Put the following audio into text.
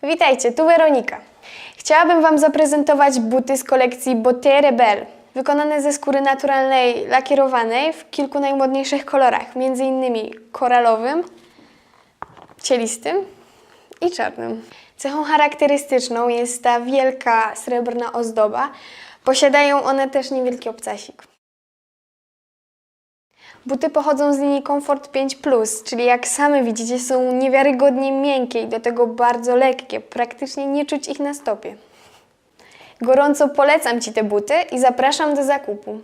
Witajcie, tu Weronika. Chciałabym Wam zaprezentować buty z kolekcji Botte Rebelle, wykonane ze skóry naturalnej, lakierowanej w kilku najmodniejszych kolorach, m.in. koralowym, cielistym i czarnym. Cechą charakterystyczną jest ta wielka srebrna ozdoba. Posiadają one też niewielki obcasik. Buty pochodzą z linii Comfort 5+, czyli jak same widzicie są niewiarygodnie miękkie i do tego bardzo lekkie, praktycznie nie czuć ich na stopie. Gorąco polecam Ci te buty i zapraszam do zakupu.